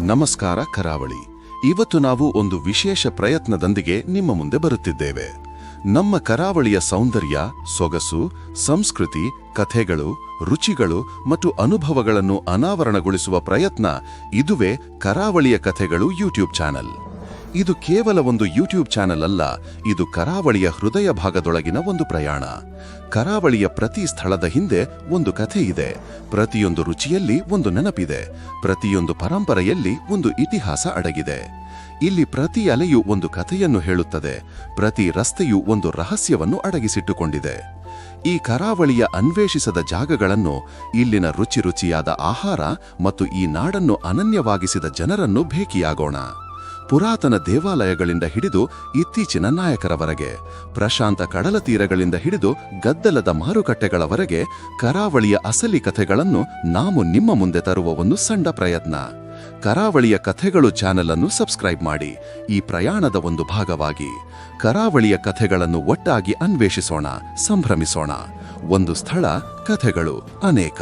ನಮಸ್ಕಾರ ಕರಾವಳಿ. ಇವತ್ತು ನಾವು ಒಂದು ವಿಶೇಷ ಪ್ರಯತ್ನದೊಂದಿಗೆ ನಿಮ್ಮ ಮುಂದೆ ಬರುತ್ತಿದ್ದೇವೆ. ನಮ್ಮ ಕರಾವಳಿಯ ಸೌಂದರ್ಯ, ಸೊಗಸು, ಸಂಸ್ಕೃತಿ, ಕಥೆಗಳು, ರುಚಿಗಳು ಮತ್ತು ಅನುಭವಗಳನ್ನು ಅನಾವರಣಗೊಳಿಸುವ ಪ್ರಯತ್ನ. ಇದುವೇ ಕರಾವಳಿಯ ಕಥೆಗಳು ಯೂಟ್ಯೂಬ್ ಚಾನೆಲ್. ಇದು ಕೇವಲ ಒಂದು ಯೂಟ್ಯೂಬ್ ಚಾನೆಲ್ ಅಲ್ಲ, ಇದು ಕರಾವಳಿಯ ಹೃದಯ ಭಾಗದೊಳಗಿನ ಒಂದು ಪ್ರಯಾಣ. ಕರಾವಳಿಯ ಪ್ರತಿ ಸ್ಥಳದ ಹಿಂದೆ ಒಂದು ಕಥೆ ಇದೆ, ಪ್ರತಿಯೊಂದು ರುಚಿಯಲ್ಲಿ ಒಂದು ನೆನಪಿದೆ, ಪ್ರತಿಯೊಂದು ಪರಂಪರೆಯಲ್ಲಿ ಒಂದು ಇತಿಹಾಸ ಅಡಗಿದೆ. ಇಲ್ಲಿ ಪ್ರತಿ ಅಲೆಯೂ ಒಂದು ಕಥೆಯನ್ನು ಹೇಳುತ್ತದೆ, ಪ್ರತಿ ರಸ್ತೆಯೂ ಒಂದು ರಹಸ್ಯವನ್ನು ಅಡಗಿಸಿಟ್ಟುಕೊಂಡಿದೆ. ಈ ಕರಾವಳಿಯ ಅನ್ವೇಷಿಸದ ಜಾಗಗಳನ್ನು, ಇಲ್ಲಿನ ರುಚಿಯಾದ ಆಹಾರ ಮತ್ತು ಈ ನಾಡನ್ನು ಅನನ್ಯವಾಗಿಸಿದ ಜನರನ್ನು ಭೇಟಿಯಾಗೋಣ. ಪುರಾತನ ದೇವಾಲಯಗಳಿಂದ ಹಿಡಿದು ಇತ್ತೀಚಿನ ನಾಯಕರವರೆಗೆ, ಪ್ರಶಾಂತ ಕಡಲ ತೀರಗಳಿಂದ ಹಿಡಿದು ಗದ್ದಲದ ಮಾರುಕಟ್ಟೆಗಳವರೆಗೆ, ಕರಾವಳಿಯ ಅಸಲಿ ಕಥೆಗಳನ್ನು ನಾವು ನಿಮ್ಮ ಮುಂದೆ ತರುವ ಒಂದು ಸಣ್ಣ ಪ್ರಯತ್ನ. ಕರಾವಳಿಯ ಕಥೆಗಳು ಚಾನೆಲ್ ಅನ್ನು ಸಬ್ಸ್ಕ್ರೈಬ್ ಮಾಡಿ. ಈ ಪ್ರಯಾಣದ ಒಂದು ಭಾಗವಾಗಿ ಕರಾವಳಿಯ ಕಥೆಗಳನ್ನು ಒಟ್ಟಾಗಿ ಅನ್ವೇಷಿಸೋಣ, ಸಂಭ್ರಮಿಸೋಣ. ಒಂದು ಸ್ಥಳ, ಕಥೆಗಳು ಅನೇಕ.